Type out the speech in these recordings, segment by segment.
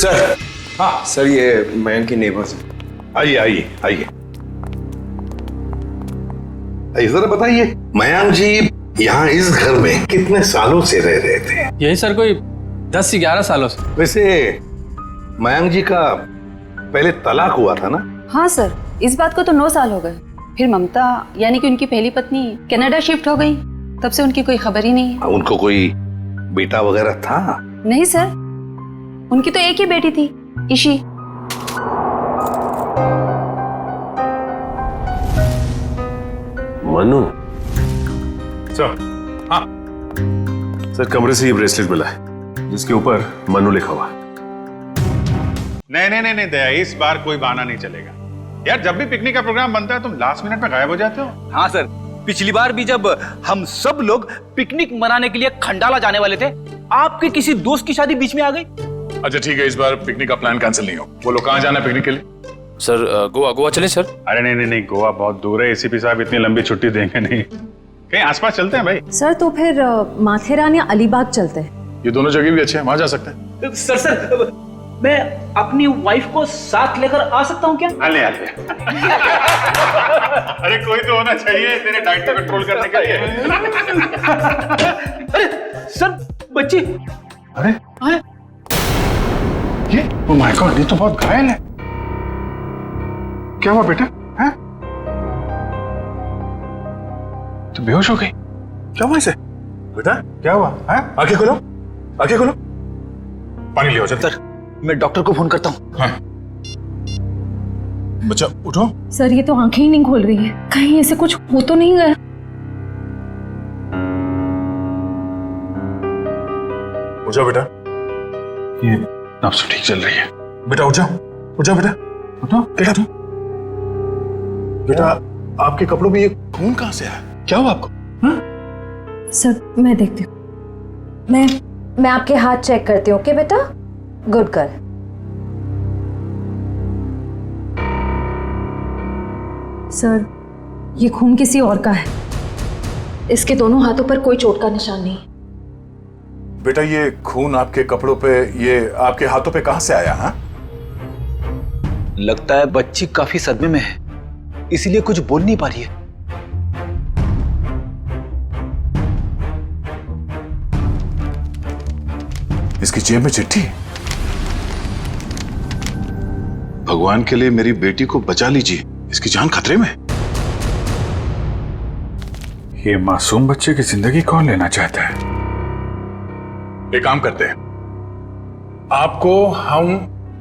Sir. हाँ sir, ये मयंक की नेबर्स। आइए आइए आइए। जरा बताइए, मयंक जी यहाँ इस घर में कितने सालों से रह रहे थे? यही सर कोई 10 से 11 सालों से। वैसे मयंक जी का पहले तलाक हुआ था ना? हाँ सर, इस बात को तो 9 साल हो गए। फिर ममता यानी कि उनकी पहली पत्नी कनाडा शिफ्ट हो गई, तब से उनकी कोई खबर ही नहीं है। उनको कोई बेटा वगैरह था? नहीं सर, उनकी तो एक ही बेटी थी, ईशी। मनु। सर, हाँ सर, कमरे से ये ब्रेसलेट मिला है जिसके ऊपर मनु लिखा हुआ। नहीं नहीं नहीं नहीं दया, इस बार कोई बहाना नहीं चलेगा यार। जब भी पिकनिक का प्रोग्राम बनता है तुम लास्ट मिनट में गायब हो जाते हो। हाँ सर, पिछली बार भी जब हम सब लोग पिकनिक मनाने के लिए खंडाला जाने वाले थे, आपके किसी दोस्त की शादी बीच में आ गई। अच्छा ठीक है, इस बार पिकनिक का प्लान कैंसिल नहीं हो। वो लोग कहाँ जाना है पिकनिक के लिए? सर गोवा गोवा चले सर। अरे नहीं नहीं नहीं, गोवा बहुत दूर है, एसीपी साहब इतनी लंबी छुट्टी देंगे नहीं। कहीं आसपास चलते हैं भाई। सर तो फिर माथेरान या अलीबाग चलते हैं। ये दोनों जगह भी अच्छे हैं, वहां जा सकते हैं। सर मैं अपनी वाइफ को साथ लेकर आ सकता हूँ क्या? आले आले। अरे कोई तो होना चाहिए तेरे डाइट को कंट्रोल करने के लिए। अरे सर, बच्ची। अरे ये ओ माय गॉड, ये तो बहुत घायल है। क्या हुआ बेटा? हैं? तो बेहोश हो गई? क्या हुआ इसे? बेटा क्या हुआ? हैं? आंखें खोलो, आंखें खोलो। पानी ले आओ जल्दी। सर मैं डॉक्टर को फोन करता हूँ। हाँ। बच्चा उठो। सर ये तो आंखें ही नहीं खोल रही है, कहीं ऐसे कुछ हो तो नहीं गया? उठ जाओ बेटा, ये नब्ज तो ठीक चल रही है। बेटा उठ जाओ, उठ जाओ बेटा, उठो। क्या तुम? बेटा आपके कपड़ों में ये खून कहाँ से आया? क्या हुआ आपको? हाँ? सर मैं देखती हूँ। मैं आपके हाथ चेक करती हूँ। ओके बेटा, गुड गर्ल। सर ये खून किसी और का है, इसके दोनों हाथों पर कोई चोट का निशान नहीं। बेटा ये खून आपके कपड़ों पे, ये आपके हाथों पे कहाँ से आया? हाँ? लगता है बच्ची काफी सदमे में है, इसलिए कुछ बोल नहीं पा रही है। इसकी जेब में चिट्ठी। भगवान के लिए मेरी बेटी को बचा लीजिए, इसकी जान खतरे में। ये मासूम बच्चे की जिंदगी कौन लेना चाहता है? एक काम करते हैं, आपको हम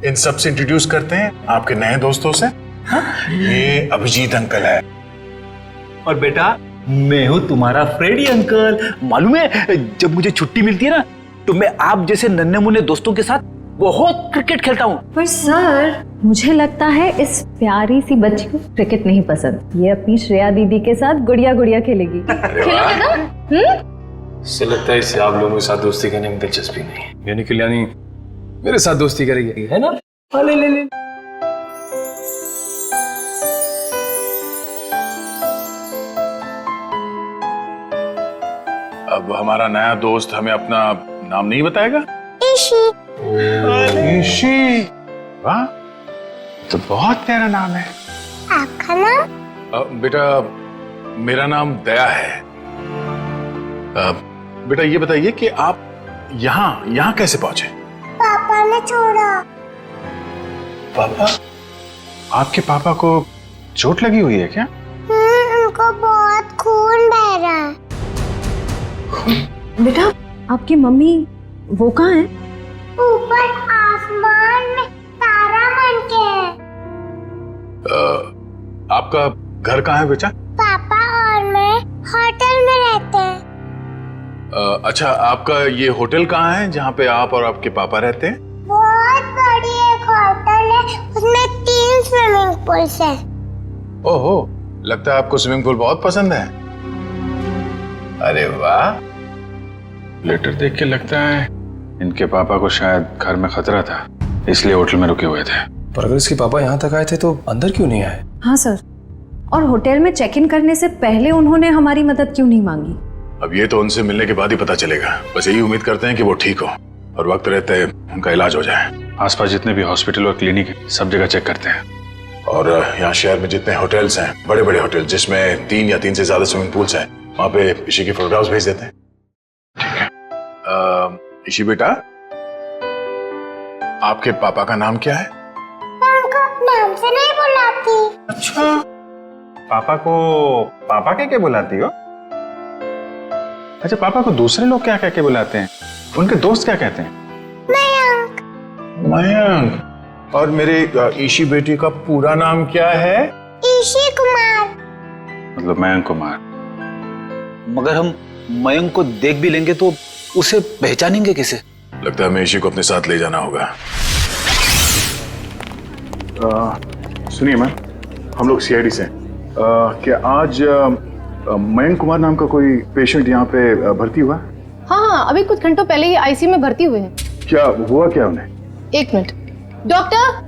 इन सब से इंट्रोड्यूस करते हैं आपके नए दोस्तों से। ये अभिजीत अंकल है। और बेटा मैं हूँ तुम्हारा फ्रेडी अंकल। मालूम है जब मुझे छुट्टी मिलती है ना, तो मैं आप जैसे नन्हे मुन्ने दोस्तों के साथ बहुत क्रिकेट खेलता हूँ। पर सर मुझे लगता है इस प्यारी सी बच्ची को क्रिकेट नहीं पसंद, ये अपनी श्रेया दीदी के साथ गुड़िया गुड़िया खेलेगी। खेलोगे ना? इससे लगता है इसे आप लोगों के साथ दोस्ती करने में दिलचस्पी नहीं है, यानी कल्याणी मेरे साथ दोस्ती करेगी, है ना? ले ले ले। अब हमारा नया दोस्त हमें अपना नाम नहीं बताएगा? ईशी। ईशी, वाह, तो बहुत प्यारा नाम है। आपका नाम? बेटा मेरा नाम दया है। बेटा ये बताइए कि आप यहाँ कैसे पहुंचे? पापा ने छोड़ा। पापा? आपके पापा को चोट लगी हुई है क्या? उनको बहुत खून बह रहा है। बेटा आपकी मम्मी वो कहाँ है? ऊपर आसमान में तारा बन के है। आपका घर कहाँ है बेटा? पापा और मैं होटल में रहते हैं। अच्छा आपका ये होटल कहाँ है जहाँ पे आप और आपके पापा रहते हैं? बहुत बड़ी एक होटल है, उसमें 3 स्विमिंग पूल्स हैं। ओहो, लगता है आपको स्विमिंग पूल बहुत पसंद है। अरे वाह, लेटर देख के लगता है इनके पापा को शायद घर में खतरा था, इसलिए होटल में रुके हुए थे। पर अगर इसके पापा यहाँ तक आए थे तो अंदर क्यों नहीं आए? हाँ सर, और होटल में चेक इन करने से पहले उन्होंने हमारी मदद क्यों नहीं मांगी? अब ये तो उनसे मिलने के बाद ही पता चलेगा। बस यही उम्मीद करते हैं कि वो ठीक हो और वक्त रहते उनका इलाज हो जाए। आसपास जितने भी हॉस्पिटल और क्लिनिक है सब जगह चेक करते हैं। और यहाँ शहर में जितने होटल्स हैं, बड़े बड़े होटल जिसमें 3 या 3 से ज्यादा स्विमिंग पूल्स हैं, वहां पे ईशी की फोटोग्राफ्स भेज देते हैं। ठीक है। ईशी बेटा, आपके पापा का नाम क्या है? मैं उनको नाम से नहीं बुलाती। अच्छा, पापा को पापा कह के बुलाती हो? अच्छा, पापा को दूसरे लोग क्या कह के बुलाते हैं? उनके दोस्त क्या कहते हैं? मयंक। मयंक। और मेरे ईशी बेटी का पूरा नाम क्या है? ईशी कुमार। मतलब मयंक कुमार। मगर हम मयंक को देख भी लेंगे तो उसे पहचानेंगे कैसे? लगता है हमें ईशी को अपने साथ ले जाना होगा। सुनिए मैम, हम लोग सीआईडी से क्या आज मयंक कुमार नाम का कोई पेशेंट यहाँ पे भर्ती हुआ? हाँ, अभी कुछ घंटों पहले ही आईसीयू में भर्ती हुए हैं। क्या हुआ क्या उन्हें? 1 मिनट। डॉक्टर।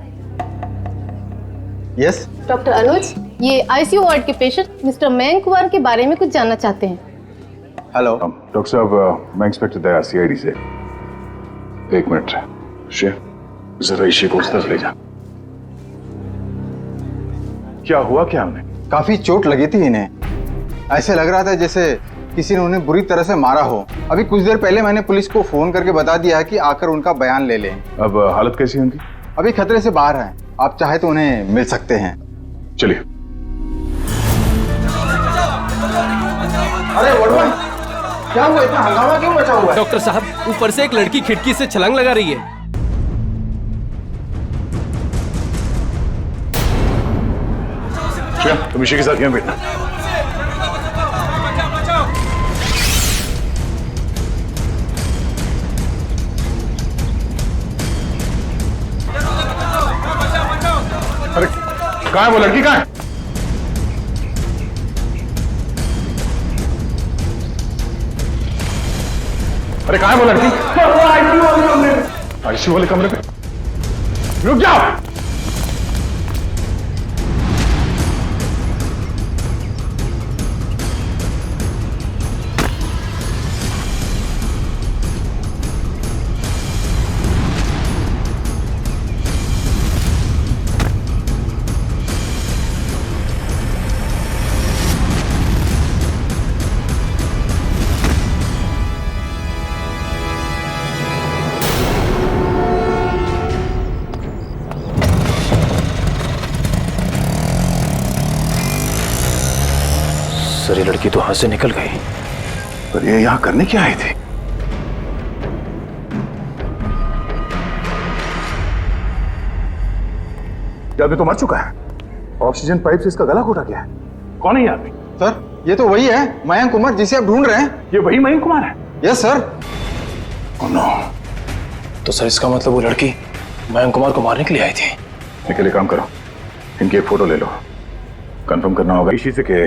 यस। डॉक्टर अनुज, ये आईसीयू वार्ड के पेशेंट मिस्टर मयंक कुमार के बारे में कुछ जानना चाहते हैं। हेलो डॉक्टर साहब, मैं इंस्पेक्टर दया सीआईडी से। 1 मिनट जरा ईशी को उस तरफ ले जा। क्या हुआ क्या उन्हें? काफी चोट लगी थी इन्हें। ऐसे लग रहा था जैसे किसी ने उन्हें बुरी तरह से मारा हो। अभी कुछ देर पहले मैंने पुलिस को फोन करके बता दिया है कि आकर उनका बयान ले लें। अब हालत कैसी है उनकी? अभी खतरे से बाहर हैं। आप चाहे तो उन्हें मिल सकते हैं। चलिए। अरे वरुण, क्या हुआ? इतना हंगामा क्यों मचा हुआ है? डॉक्टर साहब, ऊपर से एक लड़की खिड़की से छलांग लगा रही है। तुम ईशी के साथ यहाँ बैठना। अरे कहाँ है वो लड़की? कहाँ है? अरे कहाँ है वो लड़की? आईसीयू वाले कमरे पे। रुक जाओ। सर, ये लड़की तो हाथ से निकल गई। पर ये यहाँ करने क्या आए थे? ये आदमी तो मर चुका है। ऑक्सीजन पाइप से इसका गला घोटा गया है। कौन है ये आदमी? सर, ये तो वही है मयंक कुमार जिसे आप ढूंढ रहे हैं। ये वही मयंक कुमार है? Yes sir. Oh no. तो सर इसका मतलब वो लड़की मयंक कुमार को मारने के लिए आई थी। निकले, काम करो, इनकी एक फोटो ले लो। कंफर्म करना होगा इसी से कि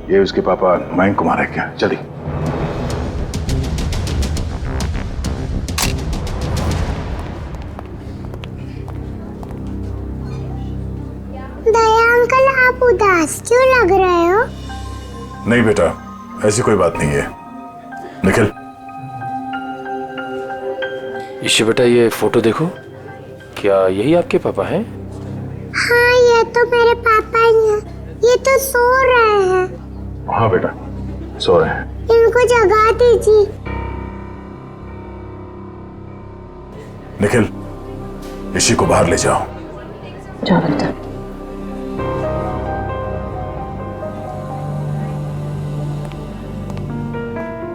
ये उसके पापा मयंक कुमार है क्या। जल्दी। दया अंकल, आप उदास क्यों लग रहे हो? नहीं बेटा, ऐसी कोई बात नहीं है। निखिल। ईशी बेटा, ये फोटो देखो। क्या यही आपके पापा हैं? हाँ, ये तो मेरे पापा ही हैं। ये तो सो रहे हैं। हाँ बेटा, सो रहे हैं। इनको जगा दीजिए। निखिल, ईशी को बाहर ले जाओ। जाओ बेटा।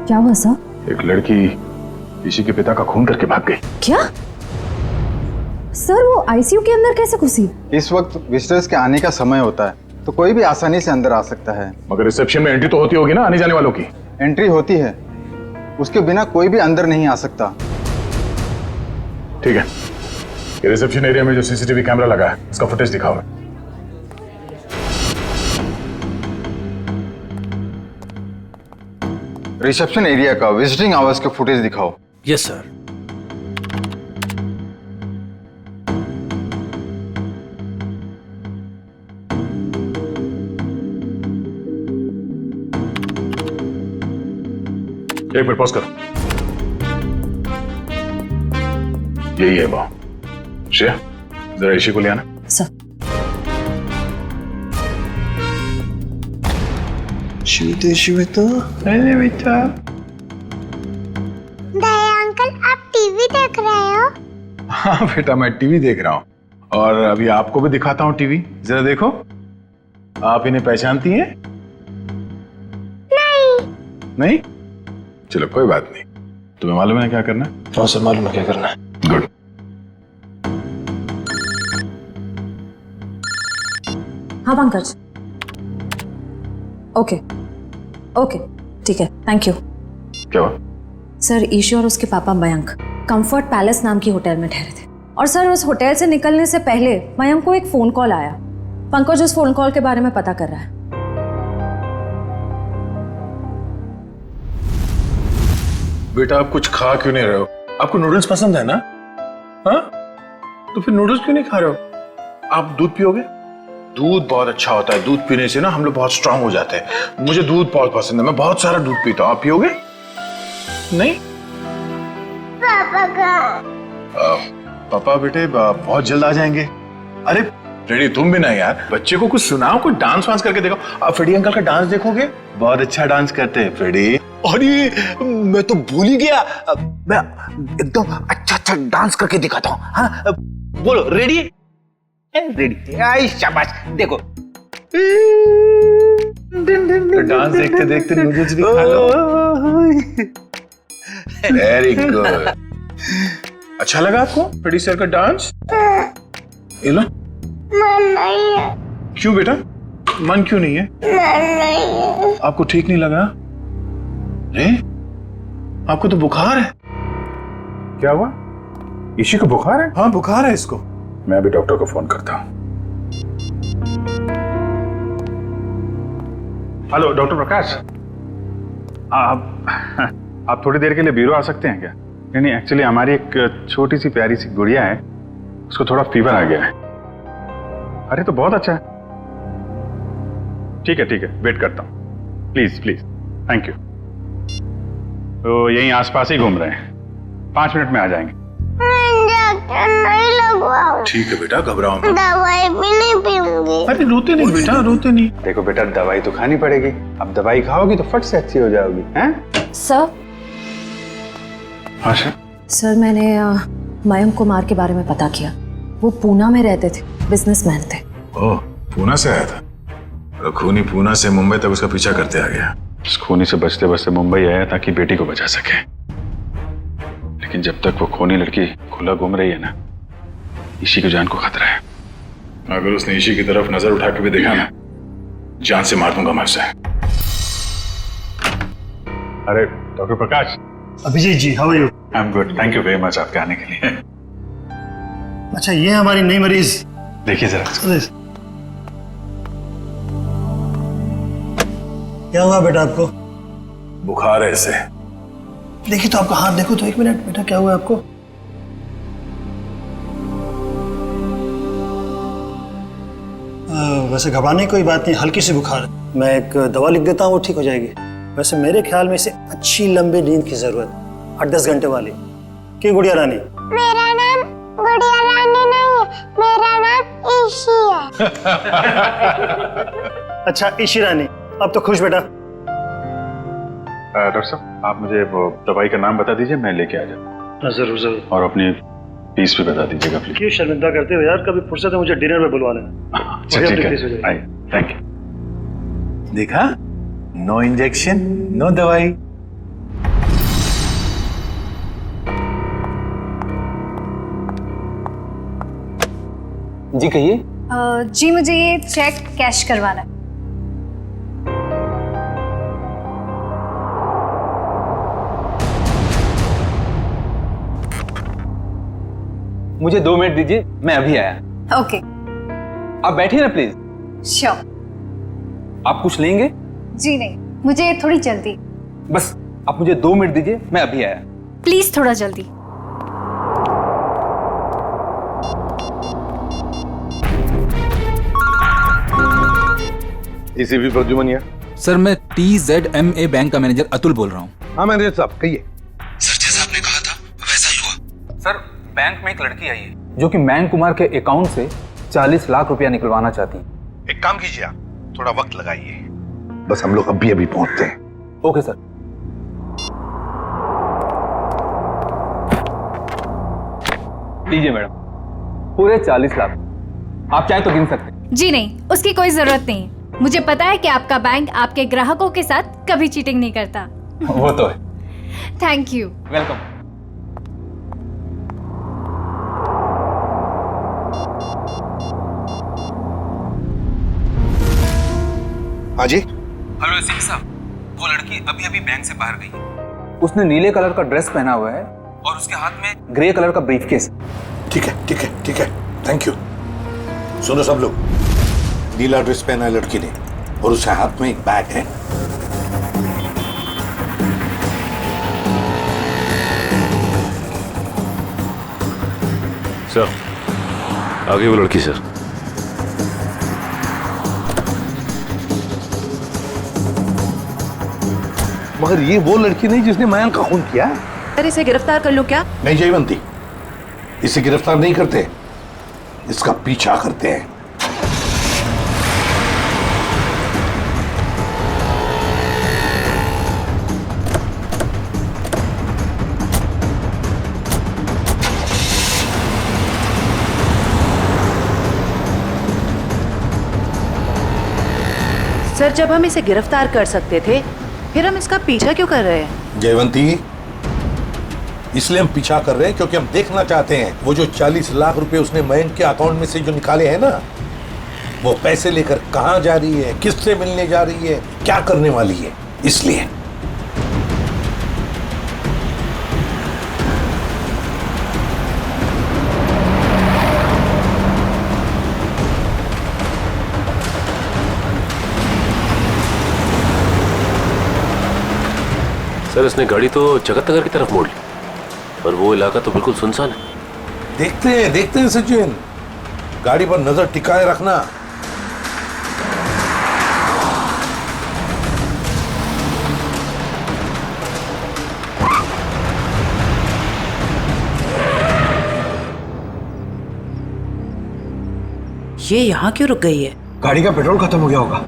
क्या हुआ सर? एक लड़की ईशी के पिता का खून करके भाग गई। क्या सर? वो आईसीयू के अंदर कैसे घुसी? इस वक्त विजिटर्स के आने का समय होता है तो कोई भी आसानी से अंदर आ सकता है। मगर रिसेप्शन में एंट्री तो होती होगी ना आने जाने वालों की? एंट्री होती है, उसके बिना कोई भी अंदर नहीं आ सकता। ठीक है, ये रिसेप्शन एरिया में जो सीसीटीवी कैमरा लगा है उसका फुटेज दिखाओ। रिसेप्शन एरिया का विजिटिंग आवर्स का फुटेज दिखाओ। Yes sir. एक मिनट पॉज करो। यही है वो श्रेया जरा ईशी को ले आना। सर दया अंकल, आप टीवी देख रहे हो? हाँ बेटा, मैं टीवी देख रहा हूँ और अभी आपको भी दिखाता हूँ टीवी। जरा देखो, आप इन्हें पहचानती हैं? नहीं? चलो कोई बात नहीं, तुम्हें मालूम है क्या करना है? हाँ सर, मालूम है क्या करना है। गुड। हाँ पंकज, ओके ओके ठीक है, थैंक यू। क्या हुआ? सर ईशी और उसके पापा मयंक कंफर्ट पैलेस नाम की होटल में ठहरे थे और सर उस होटल से निकलने से पहले मयंक को एक फोन कॉल आया। पंकज उस फोन कॉल के बारे में पता कर रहा है। बेटा आप कुछ खा क्यों नहीं रहे हो? आपको नूडल्स पसंद है ना? हाँ, तो फिर नूडल्स क्यों नहीं खा रहे हो? आप दूध पियोगे? दूध बहुत अच्छा होता है, दूध पीने से ना हम लोग बहुत स्ट्रांग हो जाते हैं। मुझे दूध बहुत पसंद है, मैं बहुत सारा दूध पीता हूँ। आप पियोगे? नहीं? पापा का पापा बेटे बहुत जल्द आ जाएंगे। अरे फ्रेडी तुम भी ना यार, बच्चे को कुछ सुनाओ, कुछ डांस वांस करके देखो। आप फ्रेडी अंकल का डांस देखोगे, बहुत अच्छा डांस करते हैं फ्रेडी। अरे मैं तो भूल ही गया, मैं एकदम अच्छा डांस करके दिखाता हूँ। हाँ बोलो, रेडी? रेडी? आई शाबाश, देखो डांस देखते देखते नूडल्स भी खा लो। Very good. अच्छा लगा आपको फ्रेडी सर का डांस? ये लो। मन नहीं है। क्यों बेटा, मन क्यों नहीं है? मन नहीं है। आपको ठीक नहीं लगा? अरे आपको तो बुखार है। क्या हुआ? ईशी को बुखार है? हाँ बुखार है इसको। मैं अभी डॉक्टर को फोन करता हूँ। हेलो डॉक्टर प्रकाश, आप थोड़ी देर के लिए ब्यूरो आ सकते हैं क्या? नहीं एक्चुअली हमारी एक छोटी सी प्यारी सी गुड़िया है, उसको थोड़ा फीवर आ गया है। अरे तो बहुत अच्छा है। ठीक है वेट करता हूँ, प्लीज प्लीज, थैंक यू। तो यहीं आसपास ही घूम रहे हैं, 5 मिनट में आ जाएंगे। इंजेक्शन नहीं लगवाऊं। ठीक है बेटा, घबराओ मत। दवाई भी नहीं पीऊंगी। अरे रोते नहीं बेटा, रोते नहीं। देखो बेटा, दवाई तो खानी पड़ेगी। अब दवाई खाओगी तो फट से अच्छी हो जाओगी। हैं? सर हाँ सर, मैंने मयंक कुमार के बारे में पता किया। वो पूना में रहते थे, बिजनेसमैन थे। ओह, पूना से आया था? तो खूनी पूना से मुंबई तक उसका पीछा करते आ गया। उस खूनी से बचते बचते मुंबई आया ताकि बेटी को बचा सके। लेकिन जब तक वो खूनी लड़की खुला घूम रही है ना, ईशी की जान को खतरा है। अगर उसने ईशी की तरफ नजर उठा के भी देखा ना, जान से मार दूंगा मैं उसे। अरे doctor Prakash. Abhijit ji, how are you? I am good, thank you very much आपके आने के लिए। अच्छा, ये हमारी नई मरीज। देखिए जरा। क्या हुआ बेटा आपको? बुखार है इसे। देखिए तो आपका हाथ देखो तो, 1 मिनट बेटा, क्या हुआ आपको? वैसे घबराने की कोई बात नहीं, हल्की सी बुखार है। मैं एक दवा लिख देता हूँ, वो ठीक हो जाएगी। वैसे मेरे ख्याल में इसे अच्छी लंबी नींद की जरूरत, 8-10 घंटे वाली। क्यों गुड़िया रानी? मेरा नाम गुड़िया रानी नहीं है, मेरा नाम ईशी है। अच्छा ईशी रानी, अब तो खुश बेटा। डॉक्टर साहब, आप मुझे वो दवाई का नाम बता दीजिए, मैं लेके आ जाऊँ। जरूर जरूर। और अपनी फीस भी बता दीजिएगा प्लीज। क्यों शर्मिंदा करते हो यार, कभी फुर्सत है मुझे डिनर में बुलवा लेना। अच्छा ठीक है, थैंक यू। देखा, नो इंजेक्शन नो दवाई। जी कहिए। जी मुझे ये चेक कैश करवाना है। मुझे 2 मिनट दीजिए, मैं अभी आया। ओके। आप बैठिए ना प्लीज। श्योर। आप कुछ लेंगे? जी नहीं, मुझे थोड़ी जल्दी। बस आप मुझे 2 मिनट दीजिए, मैं अभी आया। प्लीज थोड़ा जल्दी। एसीपी प्रद्युमन। सर मैं TZMA बैंक का मैनेजर अतुल बोल रहा हूँ। हाँ मैनेजर साहब कहिए। सर जैसा आपने कहा था वैसा ही हुआ। सर बैंक में एक लड़की आई है, जो कि मयंक कुमार के अकाउंट से 40 लाख रुपया निकलवाना चाहती है। एक काम कीजिए आप, थोड़ा वक्त लगाइए, बस हम लोग अभी पहुंचते हैं। Okay sir. लीजिए मैडम, पूरे 40 लाख। आप चाहे तो गिन सकते हैं। जी नहीं, उसकी कोई जरूरत नहीं। मुझे पता है कि आपका बैंक आपके ग्राहकों के साथ कभी चीटिंग नहीं करता। वो तो है। Thank you. वेलकम। हाँ जी। हेलो एसपी साहब, वो लड़की अभी अभी बैंक से बाहर गई है। उसने नीले कलर का ड्रेस पहना हुआ है और उसके हाथ में ग्रे कलर का ब्रीफकेस। ठीक है ठीक है ठीक है, थैंक यू। सुनो सब लोग, नीला ड्रेस पहना है लड़की ने और उसके हाथ में एक बैग है। सर, आगे वो लड़की सर। मगर ये वो लड़की नहीं जिसने मयंक का खून किया। सर इसे गिरफ्तार कर लो क्या? नहीं जयवंती, इसे गिरफ्तार नहीं करते, इसका पीछा करते हैं। सर जब हम इसे गिरफ्तार कर सकते थे फिर हम इसका पीछा क्यों कर रहे हैं? जयवंती, इसलिए हम पीछा कर रहे हैं क्योंकि हम देखना चाहते हैं वो जो 40 लाख रुपए उसने मयंक के अकाउंट में से जो निकाले हैं ना, वो पैसे लेकर कहां जा रही है, किससे मिलने जा रही है, क्या करने वाली है, इसलिए। सर, इसने गाड़ी तो जगत नगर की तरफ मोड़ ली, पर वो इलाका तो बिल्कुल सुनसान है। देखते हैं सचिन, गाड़ी पर नजर टिकाए रखना। ये यहाँ क्यों रुक गई है? गाड़ी का पेट्रोल खत्म हो गया होगा।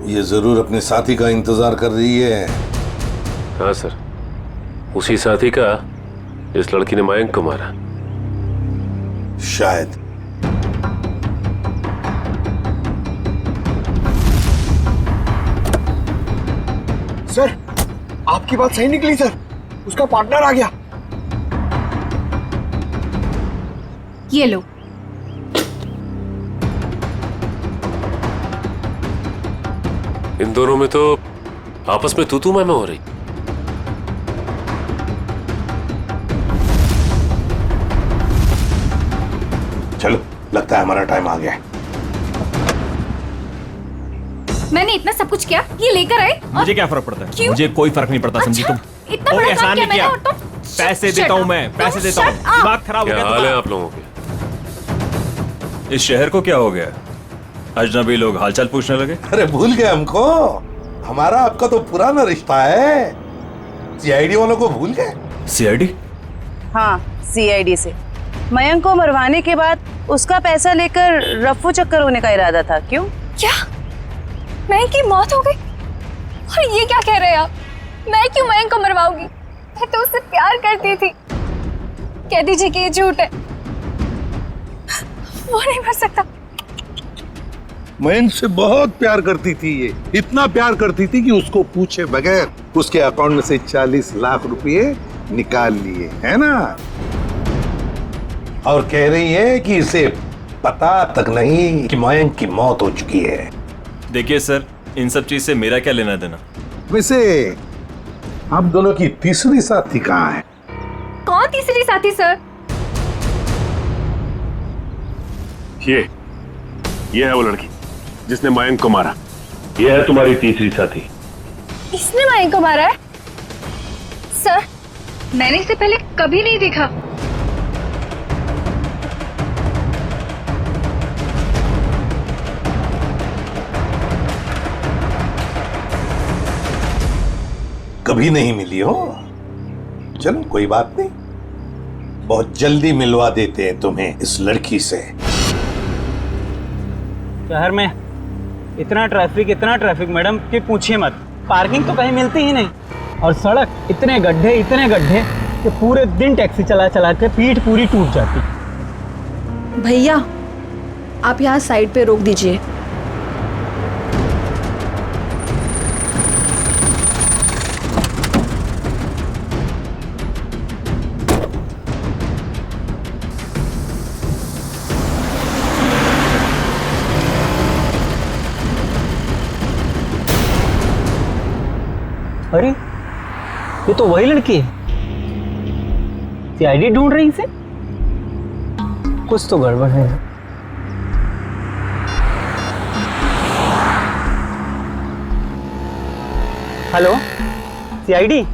ये जरूर अपने साथी का इंतजार कर रही है। हाँ सर, उसी साथी का इस लड़की ने मयंक को मारा। शायद। सर आपकी बात सही निकली सर, उसका पार्टनर आ गया। ये लो। इन दोनों में तो आपस में तू मैं हो रही। चलो, लगता है हमारा टाइम आ गया है। मैंने इतना सब कुछ किया, ये लेकर आए। मुझे क्या फर्क पड़ता है? क्यों? मुझे कोई फर्क नहीं पड़ता, समझी तुम? इतना बड़ा काम किया मैंने और तुम? पैसे देता हूँ मैं, पैसे देता हूँ। दिमाग खराब हो गया। क्या हाल है आप लोगों के? इस शहर को क्या हो गया? अजनबी लोग हालचाल पूछने लगे। अरे भूल गए हमको? हमारा आपका तो पुराना रिश्ता है। सीआईडी वालों को भूल गए? सीआईडी? हाँ, सीआईडी से मयंक को मरवाने के बाद उसका पैसा लेकर रफ्फू चक्कर होने का इरादा था। क्यों? क्या मयंक की मौत हो गई? और ये क्या कह रहे हैं आप? मैं क्यों मयंक को मरवाऊंगी? मैं तो उससे प्यार करती थी। कह दीजिए कि ये झूठ है। वो नहीं मर सकता। मयंक से बहुत प्यार करती थी ये, इतना प्यार करती थी कि उसको पूछे बगैर उसके अकाउंट में से 40 लाख रुपए निकाल लिए, है ना? और कह रही है कि इसे पता तक नहीं कि मयंक की मौत हो चुकी है। देखिए सर, इन सब चीज से मेरा क्या लेना देना? वैसे आप दोनों की तीसरी साथी कहाँ है? कौन तीसरी साथी सर? ये है वो लड़की जिसने मयंक को मारा। ये है तुम्हारी तीसरी साथी। इसने मयंक को मारा है? सर, मैंने इसे पहले कभी नहीं देखा। कभी नहीं मिली हो? चलो कोई बात नहीं, बहुत जल्दी मिलवा देते हैं तुम्हें इस लड़की से। शहर में इतना ट्रैफिक मैडम कि पूछिए मत। पार्किंग तो कहीं मिलती ही नहीं, और सड़क इतने गड्ढे कि पूरे दिन टैक्सी चला चला के पीठ पूरी टूट जाती। भैया आप यहाँ साइड पे रोक दीजिए। अरे ये तो वही लड़की है। सीआईडी ढूंढ रही इसे, कुछ तो गड़बड़ है। हेलो सीआईडी,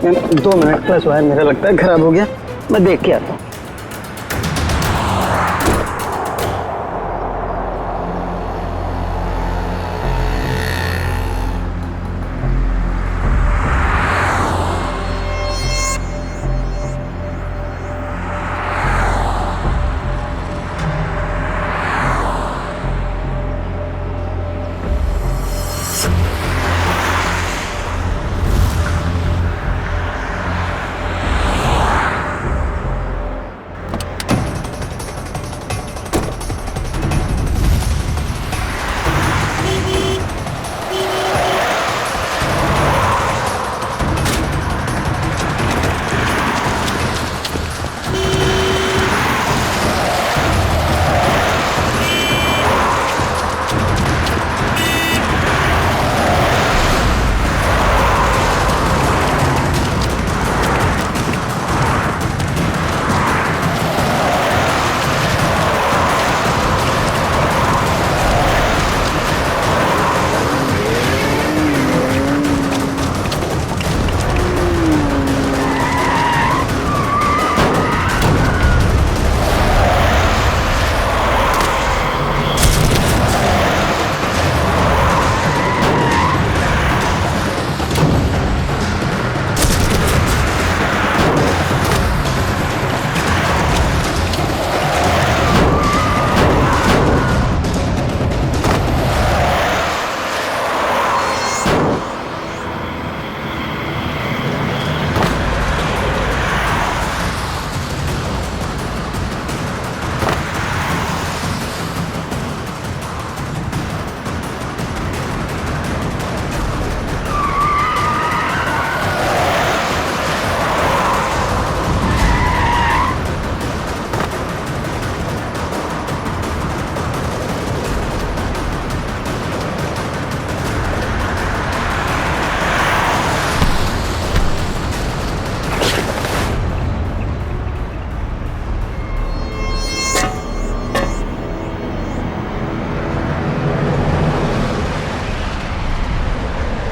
मैम 2 मिनट का वायर मेरा लगता है खराब हो गया, मैं देख के आता हूँ।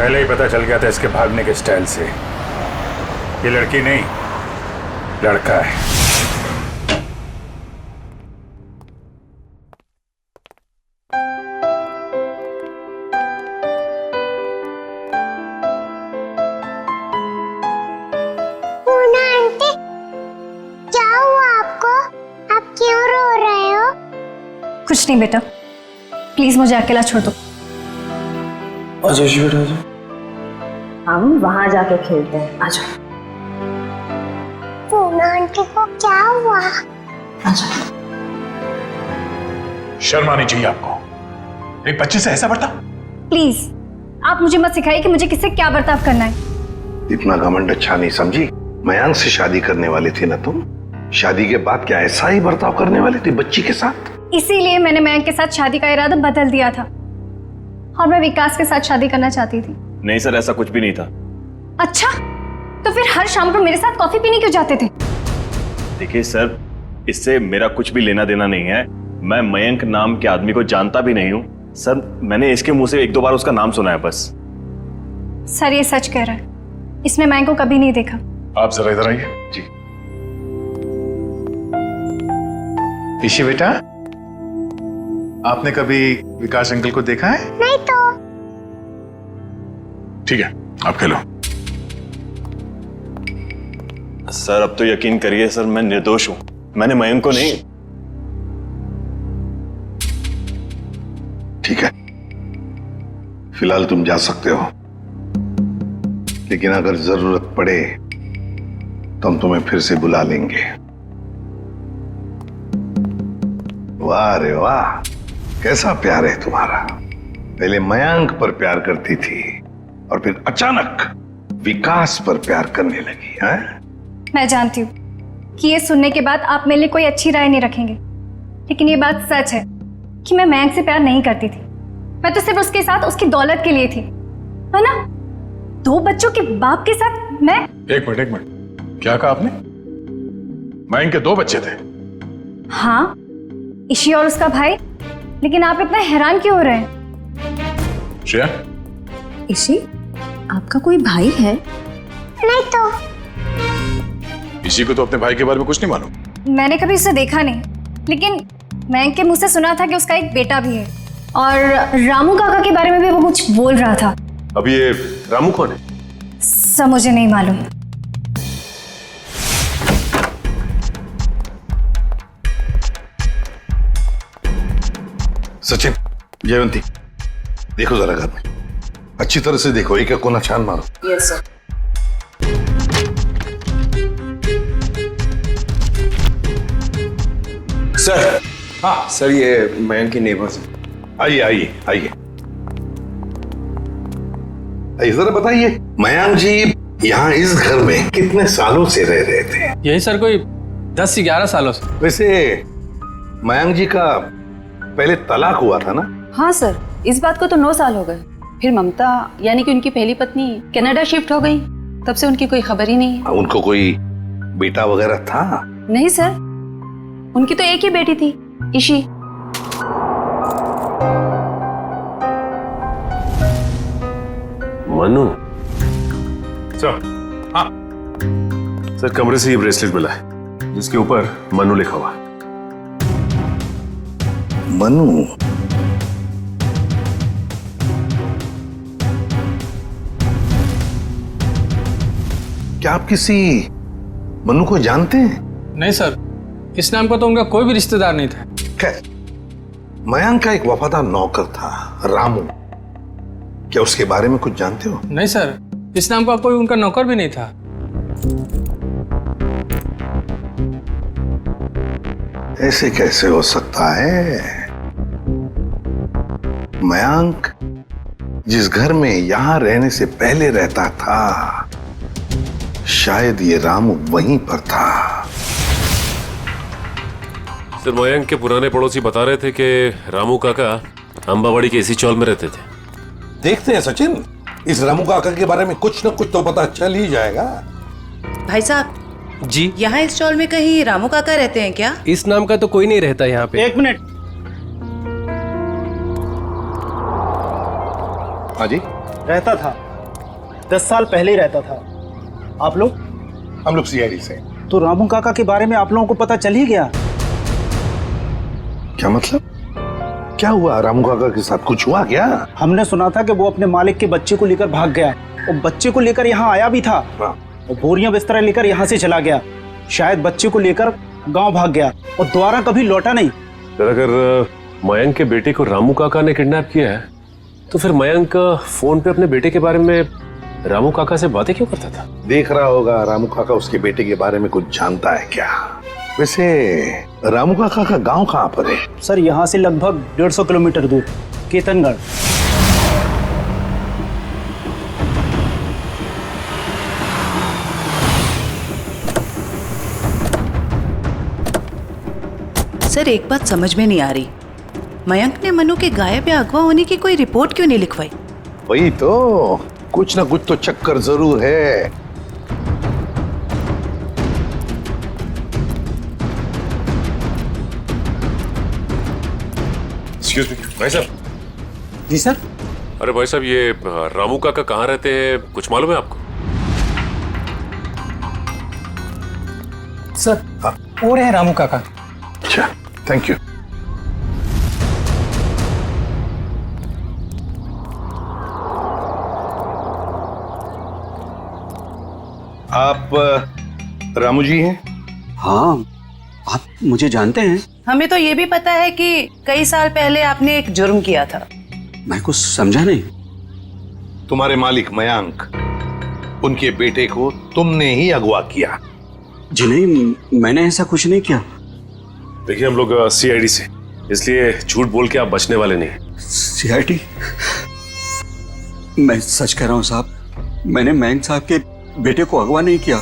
पहले ही पता चल गया था इसके भागने के स्टाइल से। ये लड़की नहीं, लड़का है। पूना आंटी, क्या हुआ आपको? आप क्यों रो रहे हो? कुछ नहीं बेटा, प्लीज मुझे अकेला छोड़ दो। आजा जी बेटा आजा। हम वहां जाके खेलते हैं, आजा। पूना आंटी को क्या हुआ? आजा। शर्म आनी चाहिए आपको, एक बच्चे से ऐसा बर्ताव। प्लीज आप मुझे मत सिखाइए कि मुझे किससे क्या बर्ताव करना है। इतना घमंड अच्छा नहीं समझी। मयांक से शादी करने वाली थी ना तुम? शादी के बाद क्या ऐसा ही बर्ताव करने वाली थी बच्ची के साथ? इसीलिए मैंने मयंक के साथ शादी का इरादा बदल दिया था और मैं विकास के साथ शादी करना चाहती थी। नहीं सर, ऐसा कुछ भी नहीं था। अच्छा, तो फिर हर शाम को मेरे साथ कॉफी पीने क्यों जाते थे? देखिए सर, इससे मेरा कुछ भी लेना देना नहीं है। मैं मयंक नाम के आदमी को जानता भी नहीं हूँ सर। मैंने इसके मुंह से 1-2 बार उसका नाम सुना है बस। सर ये सच कह रहा है, इसने मयंक को कभी नहीं देखा। आप जरा इधर आइए जी। ईशी बेटा, आपने कभी विकास अंकल को देखा है? नहीं तो। ठीक है, आप खेलो। सर अब तो यकीन करिए सर, मैं निर्दोष हूं। मैंने मयंक को नहीं। ठीक है, फिलहाल तुम जा सकते हो, लेकिन अगर जरूरत पड़े तो हम तुम्हें फिर से बुला लेंगे। वाह रे वाह, कैसा प्यार है तुम्हारा। पहले मयंक पर प्यार करती थी और फिर अचानक विकास पर प्यार करने लगी है। मैं जानती हूँ कि ये सुनने के बाद आप मेरे लिए कोई अच्छी राय नहीं रखेंगे, लेकिन ये बात सच है कि मैं मयंक से प्यार नहीं करती थी। मैं तो सिर्फ उसके साथ उसकी दौलत के लिए थी, है ना। 2 बच्चों के बाप के साथ मैं। एक मिनट, क्या कहा आपने? मयंक के 2 बच्चे थे? हाँ, ईशी और उसका भाई। लेकिन आप इतना हैरान क्यों हो रहे हैं? श्रेया, ईशी, आपका कोई भाई है? नहीं तो। इसी को तो अपने भाई के बारे में कुछ नहीं मालूम। मैंने कभी उसे देखा नहीं, लेकिन मयंक के मुंह से सुना था कि उसका एक बेटा भी है, और रामू काका के बारे में भी वो कुछ बोल रहा था। अब ये रामू कौन है? सब मुझे नहीं मालूम। सचिन, जयवंती, देखो जरा घर में अच्छी तरह से देखो, एक एक कोना छान मारो। Yes sir. सर। हाँ सर, ये मयंक के नेबर्स हैं। आइए आइए आइए, जरा बताइए, मयंक जी यहाँ इस घर में कितने सालों से रह रहे थे? यही सर कोई 10 से 11 सालों से। वैसे मयंक जी का पहले तलाक हुआ था ना? हाँ सर, इस बात को तो 9 साल हो गए। फिर ममता यानी कि उनकी पहली पत्नी कनाडा शिफ्ट हो गई, तब से उनकी कोई खबर ही नहीं है। उनको कोई बेटा वगैरह था? नहीं सर, उनकी तो एक ही बेटी थी, ईशी। मनु सर। हाँ सर, कमरे से ये ब्रेसलेट मिला है जिसके ऊपर मनु लिखा हुआ है। मनु? क्या आप किसी मनु को जानते हैं? नहीं सर, इस नाम का तो उनका कोई भी रिश्तेदार नहीं था। खैर, मयंक का एक वफादार नौकर था रामू, क्या उसके बारे में कुछ जानते हो? नहीं सर, इस नाम का कोई उनका नौकर भी नहीं था। ऐसे कैसे हो सकता है? मयंक जिस घर में यहां रहने से पहले रहता था, शायद ये रामू वहीं पर था। सर, मयंक के पुराने पड़ोसी बता रहे थे कि रामू काका अंबावाड़ी के इसी चौल में रहते थे। देखते हैं सचिन, इस रामू काका के बारे में कुछ न कुछ तो पता चल ही जाएगा। भाई साहब जी, यहाँ इस चौल में कहीं रामू काका रहते हैं क्या? इस नाम का तो कोई नहीं रहता यहाँ पे। 1 मिनट। हाँ जी, रहता था, 10 साल पहले ही रहता था। आप लोग? हम लोग सीआईडी से। तो रामू काका के बारे में आप लोगों को पता चल ही गया? क्या मतलब? क्या हुआ रामू काका के साथ? कुछ हुआ क्या? हमने सुना था कि वो अपने मालिक के बच्चे को लेकर भाग गया, और बच्चे को लेकर यहाँ आया भी था, और बोरियां बिस्तरा लेकर यहाँ से चला गया। शायद बच्चे को लेकर गांव भाग गया और दोबारा कभी लौटा नहीं। अगर मयंक के बेटे को रामू काका ने किडनैप किया है, तो फिर मयंक फोन पे अपने बेटे के बारे में रामू काका से बातें क्यों करता था? देख रहा होगा रामू काका उसके बेटे के बारे में कुछ जानता है क्या? वैसे रामू काका का गांव कहाँ पर है? सर, यहाँ से लगभग 150 किलोमीटर दूर, केतनगढ़। सर, एक बात समझ में नहीं आ रही, मयंक ने मनु के गायब या अगवा होने की कोई रिपोर्ट क्यों नहीं लिखवाई? वही तो, कुछ ना कुछ तो चक्कर जरूर है। एक्सक्यूज मी भाई साहब। जी सर। अरे भाई साहब, ये रामू काका कहाँ रहते हैं, कुछ मालूम है आपको? सर वो रहे रामू काका। अच्छा, थैंक यू। आप रामू जी हैं? हाँ, आप मुझे जानते हैं? हमें तो ये भी पता है कि कई साल पहले आपने एक जुर्म किया था। मैं कुछ समझा नहीं। तुम्हारे मालिक मयांक, उनके बेटे को तुमने ही अगवा किया। जी नहीं, मैंने ऐसा कुछ नहीं किया। देखिए, हम लोग सीआईडी से, इसलिए झूठ बोल के आप बचने वाले नहीं। सीआईडी? मैं सच कह रहा हूँ साहब, मैंने मयंक साहब के बेटे को अगवा नहीं किया,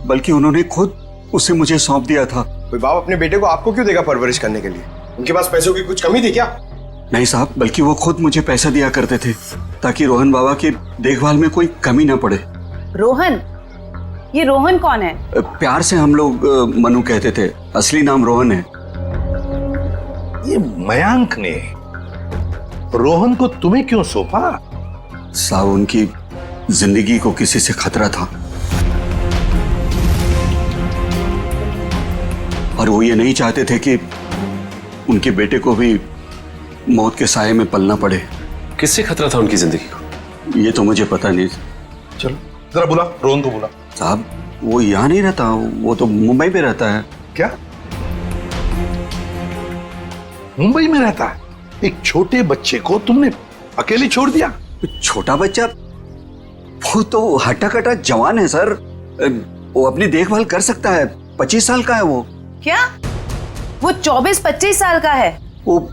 बल्कि उन्होंने खुद उसे मुझे सौंप दिया था। कोई बाप अपने बेटे को आपको क्यों देगा परवरिश करने के लिए? उनके पास पैसों की कुछ कमी थी क्या? नहीं साहब, बल्कि वो खुद मुझे पैसा दिया करते थे ताकि रोहन बाबा की देखभाल में कोई कमी ना पड़े। रोहन? ये रोहन कौन है? प्यार से हम लोग मनु कहते थे, असली नाम रोहन है। ये मयांक ने रोहन को तुम्हें क्यों सौंपा? साहब, उनकी जिंदगी को किसी से खतरा था और वो ये नहीं चाहते थे कि उनके बेटे को भी मौत के साये में पलना पड़े। किससे खतरा था उनकी जिंदगी को? ये तो मुझे पता नहीं। चलो जरा बुला, रोहन को बुला। साहब, वो यहाँ नहीं रहता, वो तो मुंबई में रहता है। क्या मुंबई में रहता है? एक छोटे बच्चे को तुमने अकेले छोड़ दिया? छोटा बच्चा? वो तो हट्टा कट्टा जवान है सर, वो अपनी देखभाल कर सकता है। 25 साल का है वो। क्या? वो 24-25 साल का है? वो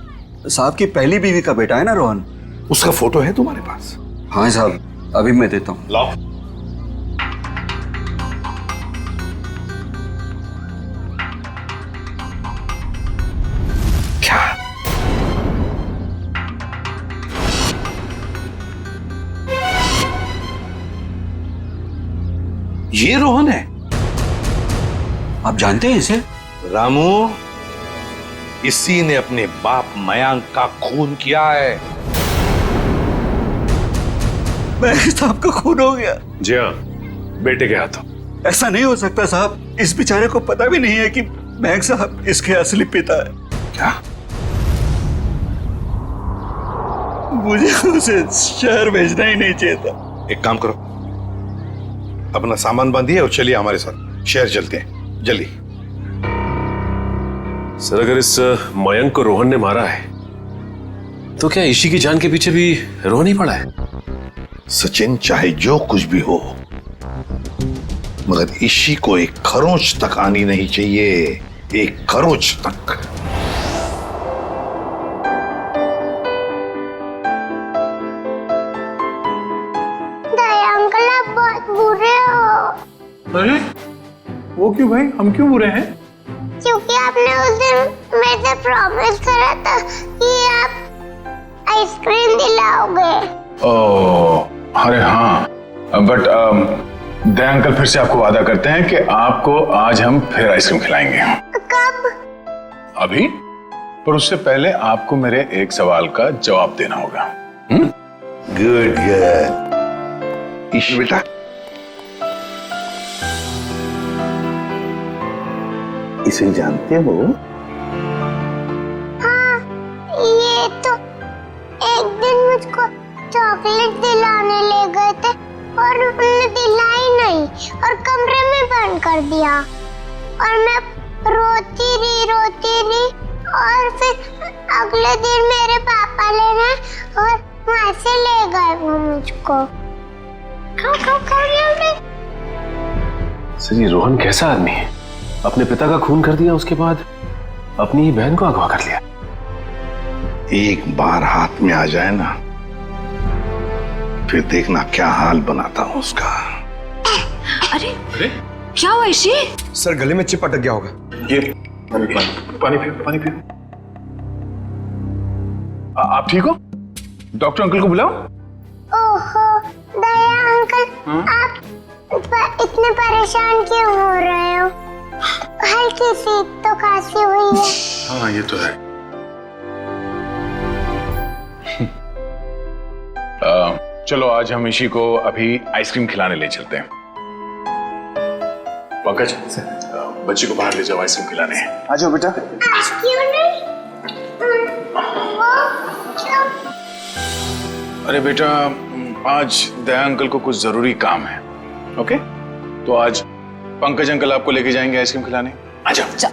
साहब की पहली बीवी का बेटा है ना रोहन। उसका फोटो है तुम्हारे पास? हाँ साहब, अभी मैं देता हूँ। लाओ। क्या? ये रोहन है? आप जानते हैं इसे? रामू, इसी ने अपने बाप मयांक का खून किया है। मयंक साहब का खून हो गया? जी हाँ, बेटे के हाथों। ऐसा नहीं हो सकता साहब, इस बेचारे को पता भी नहीं है कि मयंक साहब इसके असली पिता है। क्या? मुझे उसे शहर भेजना ही नहीं चाहिए था। एक काम करो, अपना सामान बांधिए और चलिए हमारे साथ, शहर चलते हैं, जल्दी। सर, अगर इस मयंक को रोहन ने मारा है तो क्या ईशी की जान के पीछे भी रोहन ही पड़ा है? सचिन, चाहे जो कुछ भी हो, मगर ईशी को एक खरोंच तक आनी नहीं चाहिए, एक खरोंच तक। दया अंकल, आप बहुत बुरे हो। अरे वो क्यों भाई, हम क्यों बुरे हैं? क्योंकि आपने उस दिन मेरे से प्रॉमिस करा था कि आप आइसक्रीम दिलाओगे। ओह, अरे हाँ, बट दया अंकल फिर से आपको वादा करते हैं कि आपको आज हम फिर आइसक्रीम खिलाएंगे। कब? अभी, पर उससे पहले आपको मेरे एक सवाल का जवाब देना होगा। Good good. ईशी बेटा, इसे जानते हो? हाँ, ये तो एक दिन मुझको चॉकलेट दिलाने ले गए थे और उन्होंने दिलाई नहीं और कमरे में बंद कर दिया और मैं रोती रही और फिर अगले दिन मेरे पापा लेने और वहां से ले गए वो मुझको। सर, ये रोहन कैसा आदमी है? अपने पिता का खून कर दिया, उसके बाद अपनी ही बहन को अगवा कर लिया। एक बार हाथ में आ जाए ना, फिर देखना क्या हाल बनाता हूं उसका। अरे क्या हुआ ईशी? सर, गले में चिप अटक गया होगा। ये पानी पियो। आप ठीक हो? डॉक्टर अंकल को बुलाओ। ओहो दया अंकल, आप इतने परेशान क्यों हो रहे हो? हल्की सी तो खांसी हुई है। हाँ, ये तो है। चलो आज हम ईशी को अभी आइसक्रीम खिलाने ले चलते हैं। पंकज बच्ची को बाहर ले जाओ आइसक्रीम खिलाने। आ जाओ बेटा। क्यों नहीं? अरे बेटा आज दया अंकल को कुछ जरूरी काम है। ओके तो आज पंकज अंकल आपको लेके जाएंगे आइसक्रीम खिलाने। आ जाओ।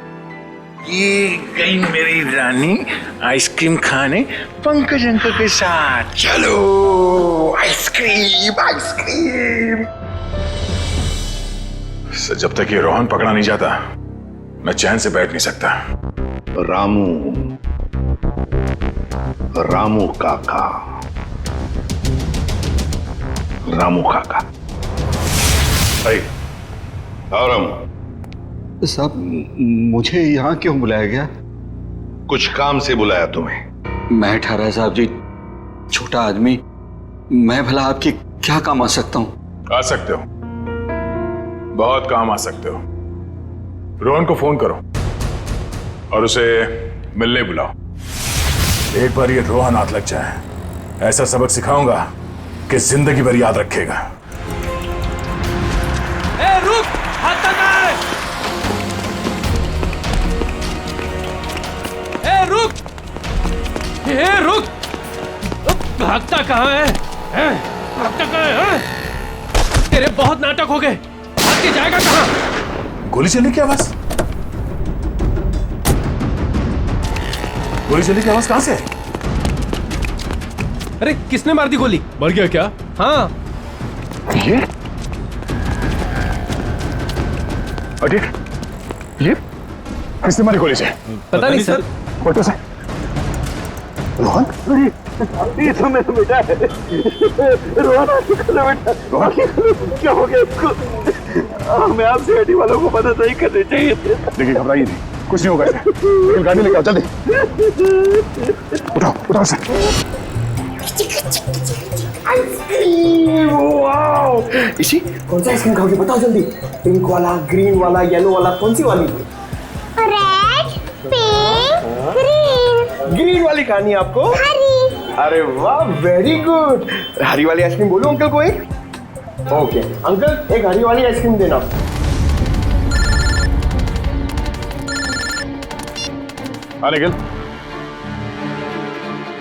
ये गई मेरी रानी आइसक्रीम खाने पंकज अंकल के साथ। चलो आइसक्रीम आइसक्रीम। जब तक ये रोहन पकड़ा नहीं जाता मैं चैन से बैठ नहीं सकता। रामू रामू काका रामू काका। रामू साहब मुझे यहाँ क्यों बुलाया गया? कुछ काम से बुलाया तुम्हें। मैं ठहरा साहब जी छोटा आदमी, मैं भला आपकी क्या काम आ सकता हूँ? आ सकते हो, बहुत काम आ सकते हो। रोहन को फोन करो और उसे मिलने बुलाओ। एक बार ये रोहन हाथ लग जाए ऐसा सबक सिखाऊंगा कि जिंदगी भर याद रखेगा। ए रुक, हाथ लगा। ए रुक, ए रुक, भागता कहाँ है? भागता कहाँ है? तेरे बहुत नाटक हो गए, भाग के जाएगा कहाँ? गोली चलने की आवाज, गोली चलने की आवाज कहां से है? अरे किसने मार दी गोली? मर गया क्या? हाँ। ये अरे ये किसने मारी गोली से? पता नहीं सर। फोटो से रोहन? ये तो मेरा बेटा है। रोहन बेटा, क्या हो गया इसको? हमें आपसे हड्डी वालों को मदद नहीं करनी चाहिए। देखिए घबराइए नहीं, कुछ नहीं होगा इसे। लेकिन गाड़ी लेके आओ जल्दी। उठाओ उठाओ से। Ice cream, wow! इसी कौन सा आइसक्रीम खाओगे बताओ जल्दी। पिंक वाला, ग्रीन वाला, येलो वाला, कौन सी वाली? Red, pink, green. ग्रीन वाली खानी है आपको? हरी। अरे वाह, वेरी गुड। हरी वाली आइसक्रीम बोलो अंकल को एक। ओके अंकल एक हरी वाली आइसक्रीम देना। हाँ निखिल।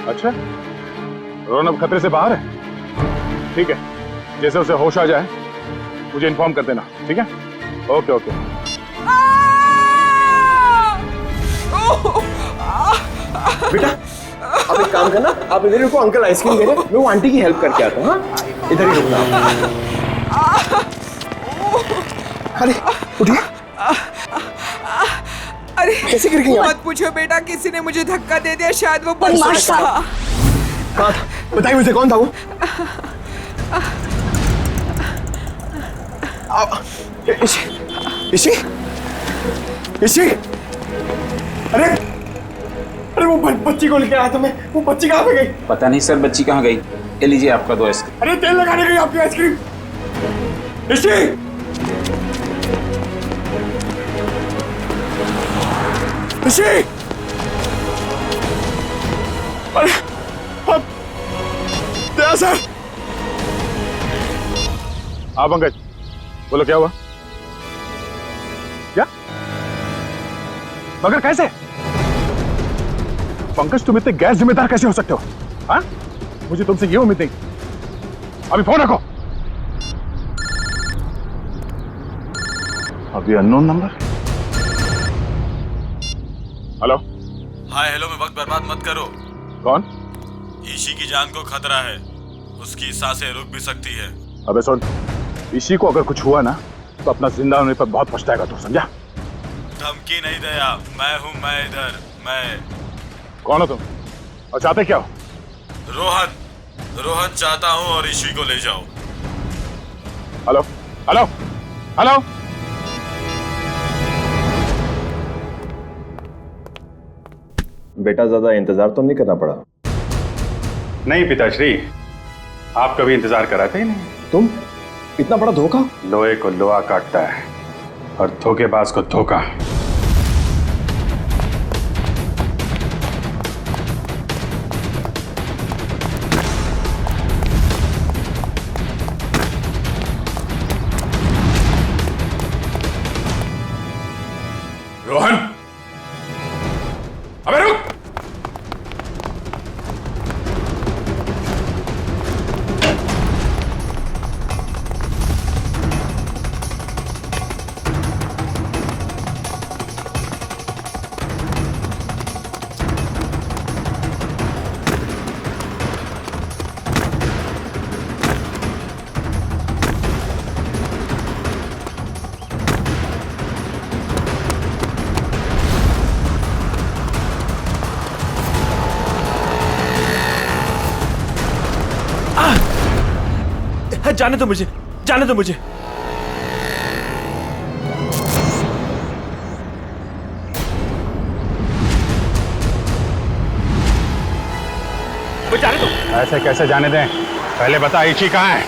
अच्छा रोहन अब खतरे से बाहर है? ठीक है, जैसे उसे होश आ जाए मुझे इन्फॉर्म कर देना, ठीक है? Okay okay. बेटा आप एक काम करना, आप इधर रुको, अंकल आइसक्रीम दे रहे हैं, मैं वो आंटी की हेल्प करके आता हूँ। हाँ इधर ही रुकना। अरे उठिए। अरे कैसे गिर गई आप? मत पूछो बेटा, किसी ने मुझे धक्का दे दिया, शायद वो बदमाश था। कहाँ था? बताइए मुझे कौन था वो? इसी इसी अरे अरे वो बच्ची को लेके आया था मैं, वो बच्ची कहाँ पे गई? पता नहीं सर, बच्ची कहाँ गई? ये लीजिए आपका दो आइसक्रीम। अरे तेल लगाने गई आपकी आइसक्रीम। इसी इसी अरे अब दया सर। हाँ पंकज बोलो क्या हुआ? क्या मगर कैसे? पंकज तुम इतने गैर जिम्मेदार कैसे हो सकते हो? हाँ मुझे तुमसे ये उम्मीद नहीं। अभी फोन रखो। अभी unknown number. Hello. Hi hello में वक्त बर्बाद मत करो। कौन? ईशी की जान को खतरा है, उसकी सांसें रुक भी सकती है। अबे सुन, ईशी को अगर कुछ हुआ ना तो अपना जिंदा होने पर बहुत पछताएगा तू, समझा? धमकी नहीं दया, मैं हूं, मैं इधर। मैं कौन हो तुम और चाहते क्या हो? रोहन, रोहन चाहता हूं और ईशी को ले जाओ। Hello hello hello. बेटा ज्यादा इंतजार तो नहीं करना पड़ा? नहीं पिताश्री, आप कभी इंतजार कराते ही नहीं। तुम इतना बड़ा धोखा? लोहे को लोहा काटता है और धोखेबाज को धोखा। रोहन, अबे रुक। जाने दो मुझे, जाने दो मुझे। जाने दो। ऐसे कैसे जाने दें? पहले बता इची कहाँ है?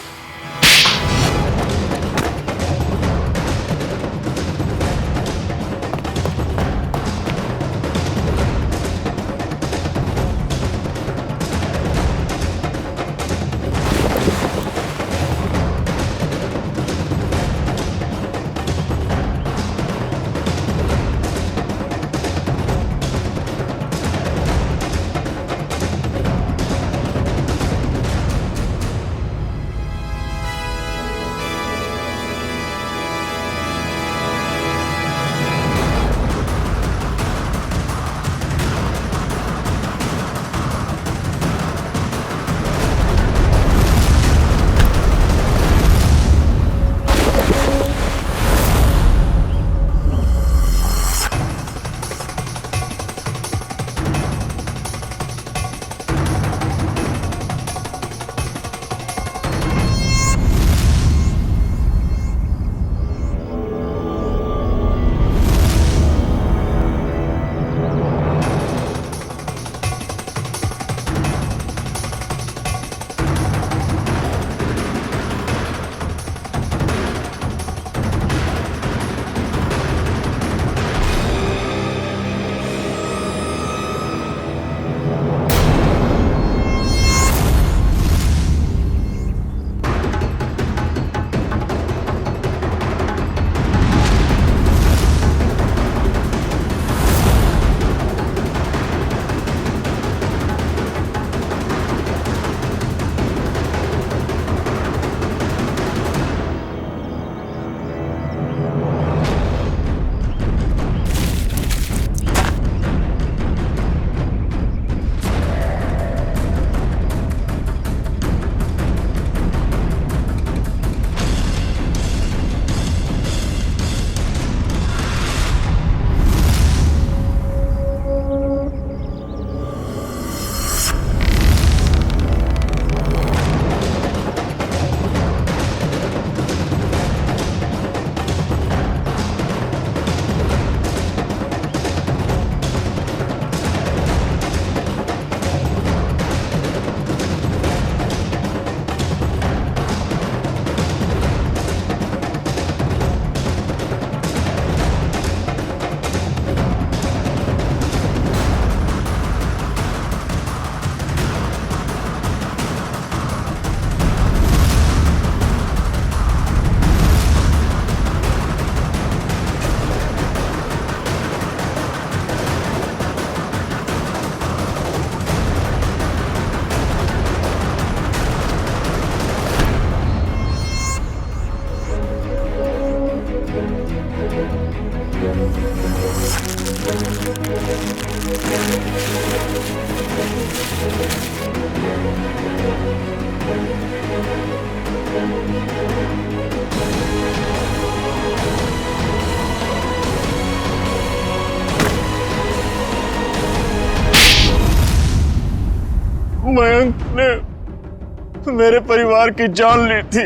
मयंक ने मेरे परिवार की जान ली थी।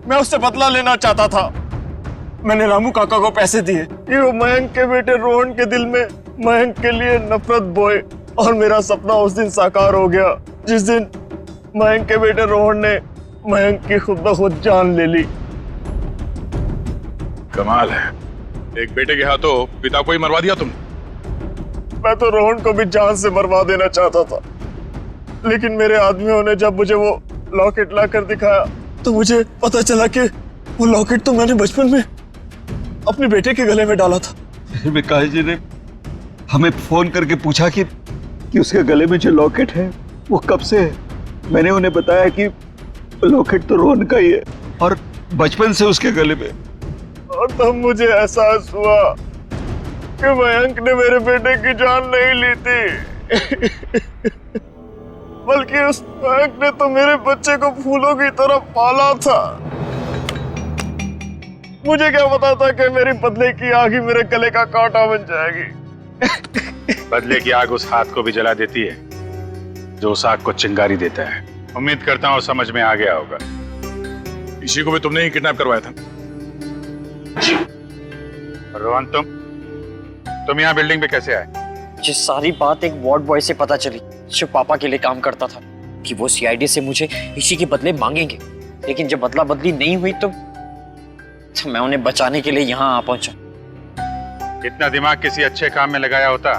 मैं उससे बदला लेना चाहता था। मैंने रामू काका को पैसे दिए कि वो मयंक के बेटे रोहन के दिल में मयंक के लिए नफरत बोए, और मेरा सपना उस दिन साकार हो गया जिस दिन मयंक के बेटे रोहन ने मयंक की खुद ब खुद जान ले ली। कमाल है, एक बेटे के हाथों पिता को ही मरवा दिया तुम। मैं तो रोहन को भी जान से मरवा देना चाहता था, लेकिन मेरे आदमियों ने जब मुझे वो लॉकेट लाकर दिखाया तो मुझे पता चला कि वो लॉकेट तो मैंने बचपन में अपने बेटे के गले में डाला था। फिर विकास जी ने हमें फोन करके पूछा कि उसके गले में जो लॉकेट है वो कब से है। मैंने उन्हें बताया कि लॉकेट तो रोहन का ही है और बचपन से उसके गले में। और तब मुझे एहसास हुआ कि मयंक ने मेरे बेटे की जान नहीं ली थी, बल्कि उस मयंक ने तो मेरे बच्चे को फूलों की तरह पाला था। मुझे क्या पता था कि मेरी बदले की आग ही मेरे गले का कांटा बन जाएगी। बदले की आग उस हाथ को भी जला देती है जो उस आग को चिंगारी देता है। उम्मीद करता हूँ समझ में आ गया होगा। इसी को भी तुमने ही किडनैप करवाया था। रोहन, तुम यहाँ बिल्डिंग पे कैसे आए? मुझे सारी बात एक वार्ड बॉय से पता चली जो पापा के लिए काम करता था, कि वो सीआईडी से मुझे इसी के बदले मांगेंगे। लेकिन जब बदला बदली नहीं हुई तो मैं उन्हें बचाने के लिए यहाँ आ पहुंचा। इतना दिमाग किसी अच्छे काम में लगाया होता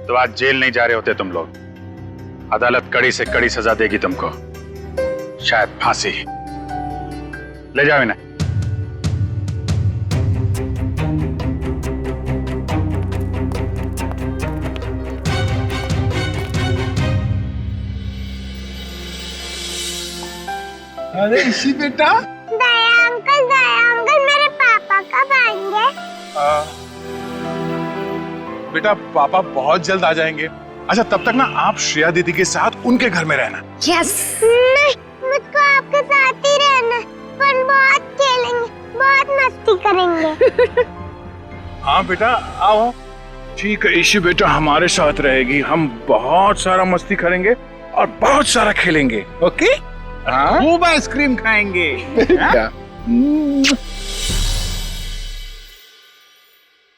तो आज जेल नहीं जा रहे होते तुम लोग। अदालत कड़ी से कड़ी सजा देगी तुमको, शायद फांसी। ले जाओ इन्हें। अरे इसी बेटा, दया अंकल मेरे पापा कब आएंगे? बेटा पापा बहुत जल्द आ जाएंगे। अच्छा तब तक ना आप श्रेया दीदी के साथ उनके घर में रहना। यस। नहीं, मुझको आपके साथ ही रहना। पर बहुत खेलेंगे, बहुत मस्ती करेंगे। हाँ बेटा आओ। ठीक है इशी बेटा हमारे साथ रहेगी। हम बहुत सारा मस्ती करेंगे और बहुत सारा खेलेंगे। ओके? खूब आइसक्रीम खाएंगे।